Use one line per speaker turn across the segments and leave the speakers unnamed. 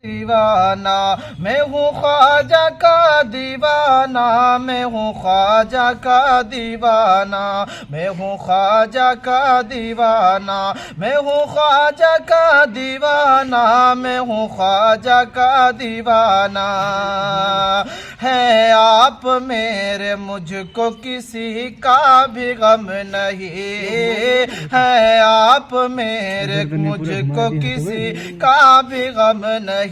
دیوانہ میں ہوں خواجہ کا دیوانہ، میں ہوں خواجہ کا دیوانہ، میں ہوں خواجہ کا دیوانہ، میں ہوں خواجہ کا دیوانہ، میں ہوں خواجہ کا دیوانہ۔ ہے آپ میرے مجھ کو کسی کا بھی غم نہیں، ہے آپ میرے مجھ کو کسی کا بھی غم نہیں،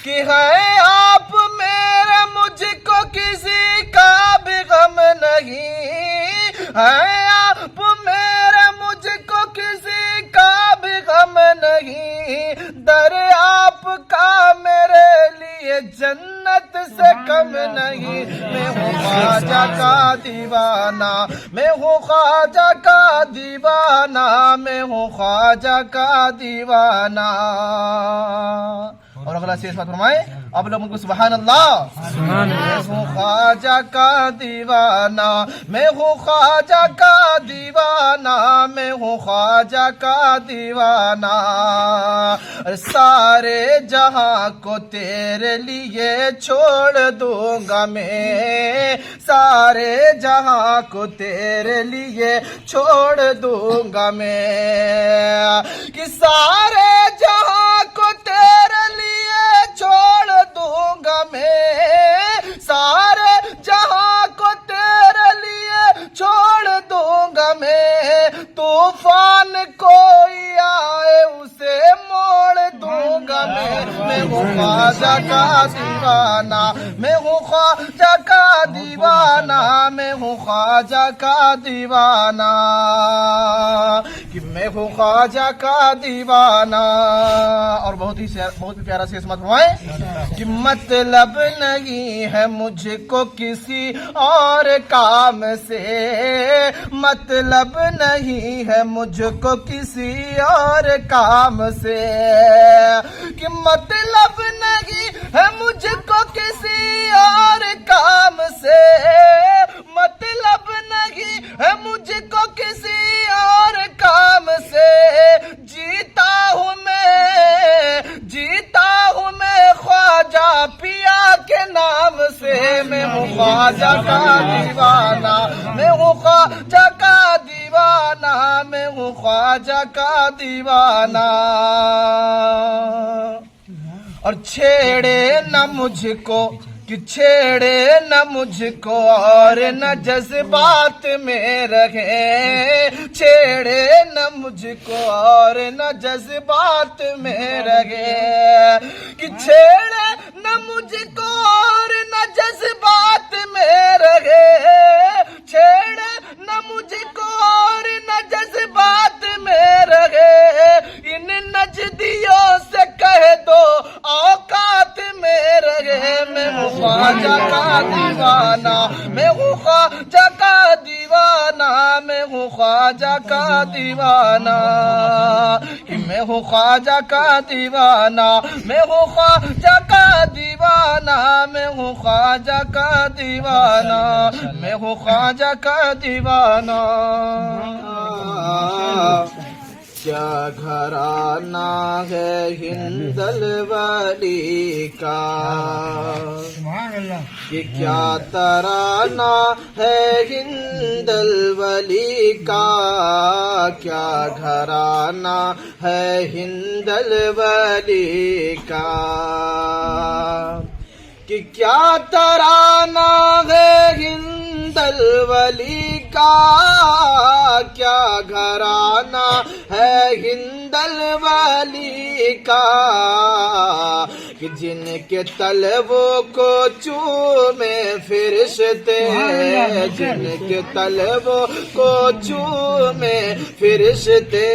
کہ ہے آپ میرے مجھ کو کسی کا بھی غم نہیں، ہے آپ میرے مجھ کو کسی کا بھی غم نہیں، در آپ کا میرے لیے جنت سے کم نہیں۔ میں ہوں خواجہ کا دیوانہ، میں ہوں خواجہ کا دیوانہ، میں ہوں خواجہ کا دیوانہ۔ اور اگلا سے اس بات فرمائے آپ لوگ مجھ کو سبحان اللہ۔ میں ہوں خواجہ کا دیوانہ، میں ہوں خواجہ کا دیوانہ، میں ہوں خواجہ کا دیوانہ۔ سارے جہاں کو تیرے لیے چھوڑ دوں گا میں، سارے جہاں کو تیرے لیے چھوڑ دوں گا میں، کہ سارے جہاں کو تیرے لیے چھوڑ دوں گا میں، سارے جہاں کو تیرے لیے چھوڑ دوں گا میں، طوفان کوئی آئے اسے موڑ دوں گا میں ہوں خواجہ کا دیوانہ، میں ہوں خواجہ کا دیوانہ، میں ہوں خواجہ کا دیوانہ، کہ میں ہوں خواجہ کا دیوانہ۔ اور بہت ہی پیارا سے اسمت فرمائے کہ مطلب نہیں ہے مجھ کو کسی اور کام سے، مطلب نہیں ہے مجھ کو کسی اور کام سے، کہ مطلب نہیں ہے مجھ کو کسی اور کام سے، مطلب نہیں ہے مجھ کو کسی اور کام سے، جیتا ہوں میں خواجہ پیا کے نام سے، میں ہوں خواجہ کا دیوانہ، میں ہوں خواجہ کا دیوانہ، میں ہوں خواجہ کا دیوانہ۔ اور چھیڑے نہ مجھ کو کہ چھیڑے نہ مجھ کو اور نہ جذبات میں رہے، چھیڑے نہ مجھ کو اور نہ جذبات میں رہے، کہ چھیڑے نہ مجھ کو اور نہ جذبات میں رہے، چھیڑے نہ مجھ کو اور نہ جذبات میں رہے، ان نجدیوں سے کہہ دو اوقات میں رہے، میں ہوں خواجہ کا دیوانہ، میں ہوں خواجہ کا دیوانہ، میں ہوں خواجہ کا دیوانہ، کہ میں ہوں خواجہ کا دیوانہ، میں ہوں خواجہ کا دیوانہ، میں ہوں خواجہ کا دیوانہ، میں ہوں خواجہ کا دیوانہ۔ کیا گھرانہ ہے ہندل والی کا، کہ کیا ترانہ ہے ہندل والی کا، کیا گھرانہ ہے ہندل والی کا، کہ کیا ترانہ ہے ہندل والی کا، کیا گھرانہ ہے ہندل والی کا، کہ جن کے طلبوں کو چومے فرشتے، جن کے طلبوں کو چومے فرشتے،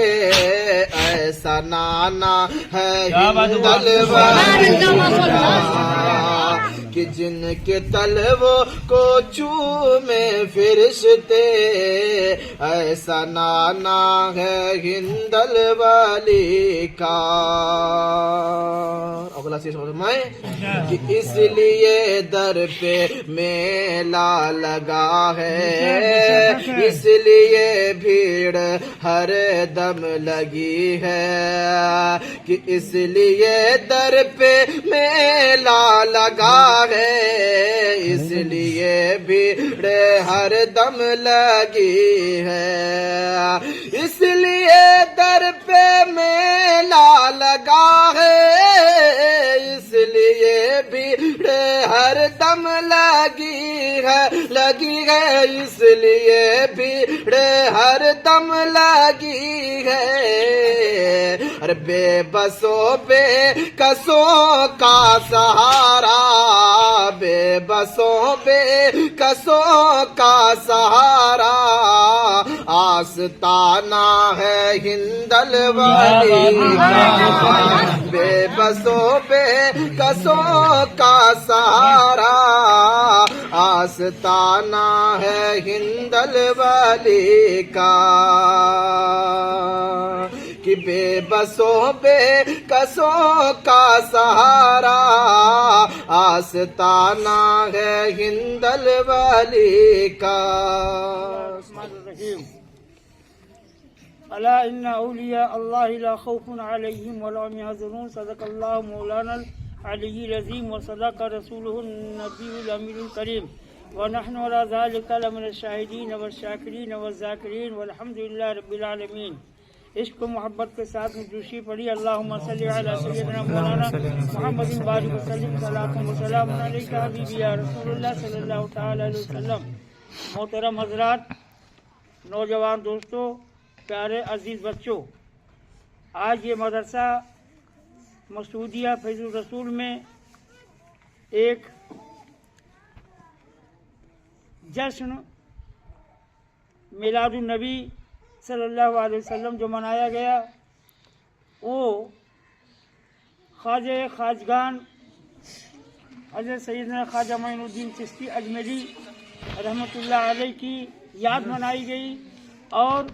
ایسا نانا ہے ہندل والی کا، کہ جن کے طلبوں کو چومے فرشتے، ایسا نانا ہے ہندل والی کا۔ تاثیر فرمائیں کہ اس لیے در پہ میلہ لگا ہے، اس لیے بھیڑ ہر دم لگی ہے، کہ اس لیے در پہ میلہ لگا ہے، اس لیے بھیڑ ہر دم لگی ہے، اس لیے در پہ میلہ لگا ہے، اس لیے بھیڑ ہر دم لگی ہے، اس لیے بھیڑ ہر دم لگی ہے، ارے بے بسوں بے کسوں کا سہارا، بے بسوں بے کسوں کا سہارا، آستانہ ہے ہندل والی کا، بے بسوں بے کسوں کا سہارا، آستانہ ہے ہندل والی کا، کہ بے بسوں بے کسوں کا سہارا، آستانہ ہے ہندل والی کا۔
الا ان اولیاء اللہ لا خوف علیہم ولا هم يحزنون، صدق اللہ مولانا العلی العظیم وصدق رسولہ النبی الامین الکریم، ونحن على ذلك لمن الشاہدین والشاکرین والذاکرین والحمد للہ رب العالمین۔ عشق و محبت کے ساتھ میں دوسری پڑھی، اللہم صلی علی سیدنا مولانا محمد بارک وسلم، صلاۃ و سلام علیک حبیبی یا رسول اللہ صلی اللہ تعالی علیہ وسلم۔ محترم حضرات، نوجوان دوستوں، پیارے عزیز بچوں، آج یہ مدرسہ مسعودیہ فیض الرسول میں ایک جشن میلاد النبی صلی اللہ علیہ وسلم جو منایا گیا، وہ خواجہ خواجگان حضرت سیدنا خواجہ معین الدین چشتی اجمیری رحمۃ اللہ علیہ کی یاد منائی گئی، اور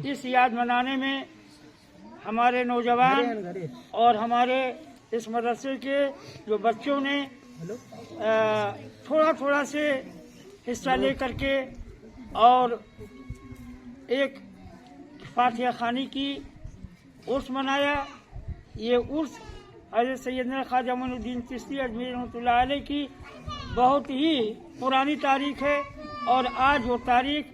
اس یاد منانے میں ہمارے نوجوان اور ہمارے اس مدرسے کے جو بچوں نے تھوڑا تھوڑا سے حصہ لے کر کے اور ایک فاتحہ خوانی کی عرس منایا۔ یہ عرس حضرت سیدنا خواجہ معین الدین چشتی اجمیری رحمۃ اللہ علیہ کی بہت ہی پرانی تاریخ ہے، اور آج وہ تاریخ،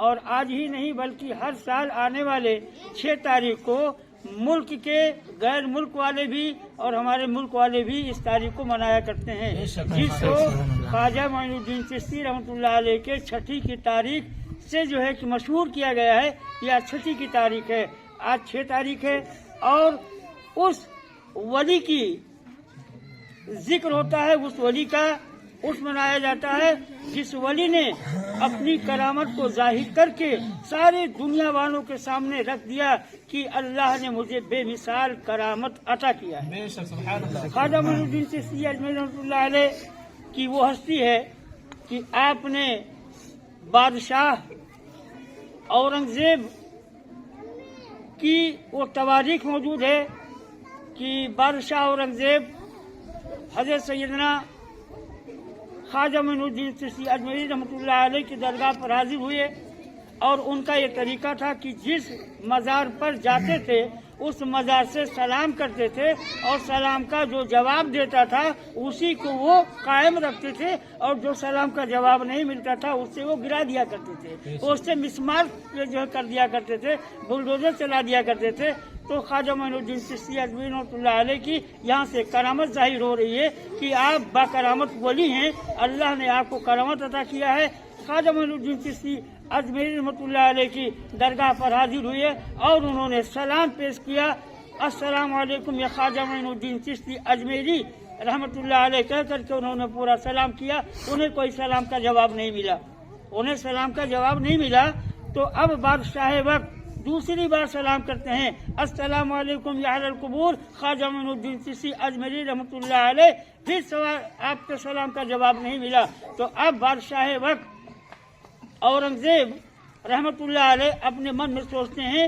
اور آج ہی نہیں بلکہ ہر سال آنے والے 6 تاریخ کو ملک کے غیر ملک والے بھی اور ہمارے ملک والے بھی اس تاریخ کو منایا کرتے ہیں، جس کو خواجہ معین الدین چشتی رحمۃ اللہ علیہ کے چھٹی کی تاریخ سے جو ہے کہ مشہور کیا گیا ہے۔ یہ آج چھٹی کی تاریخ ہے، آج 6 تاریخ ہے، اور اس ولی کی ذکر ہوتا ہے، اس ولی کا عرس منایا جاتا ہے جس ولی نے اپنی کرامت کو ظاہر کر کے سارے دنیا والوں کے سامنے رکھ دیا کہ اللہ نے مجھے بے مثال کرامت عطا کیا ہے۔ خواجہ معین الدین چشتی اجمیری رحمۃ اللہ علیہ کی وہ ہستی ہے کہ آپ نے بادشاہ اورنگزیب کی وہ تواریخ موجود ہے کہ بادشاہ اورنگزیب حضرت سیدنا خواجہ معین الدین چشتی اجمیری رحمۃ اللہ علیہ کی درگاہ پر حاضر ہوئے، اور ان کا یہ طریقہ تھا کہ جس مزار پر جاتے تھے اس مزار سے سلام کرتے تھے، اور سلام کا جو جواب دیتا تھا اسی کو وہ قائم رکھتے تھے، اور جو سلام کا جواب نہیں ملتا تھا اس سے وہ گرا دیا کرتے تھے، اس سے مسمار جو ہے کر دیا کرتے تھے، بلڈوزر چلا دیا کرتے تھے۔ تو خواجہ معین الدین چشتی اجمیری رحمۃ اللہ علیہ کی یہاں سے کرامت ظاہر ہو رہی ہے کہ آپ با کرامت ولی ہیں، اللہ نے آپ کو کرامت عطا کیا ہے۔ خواجہ معین الدین چشتی اجمیری رحمۃ اللہ علیہ کی درگاہ پر حاضر ہوئے اور انہوں نے سلام پیش کیا، السلام علیکم یا خواجہ معین الدین چشتی اجمیری رحمۃ اللہ علیہ کہہ کر کے انہوں نے پورا سلام کیا۔ انہیں کوئی سلام کا جواب نہیں ملا، انہیں سلام کا جواب نہیں ملا، تو اب بادشاہ وقت دوسری بار سلام کرتے ہیں، السلام علیکم یا اہل القبور خواجہ معین الدین چشتی اجمیری رحمۃ اللہ علیہ، پھر سوال آپ کے سلام کا جواب نہیں ملا۔ تو اب بادشاہ وقت اورنگزیب رحمۃ اللہ علیہ اپنے من میں سوچتے ہیں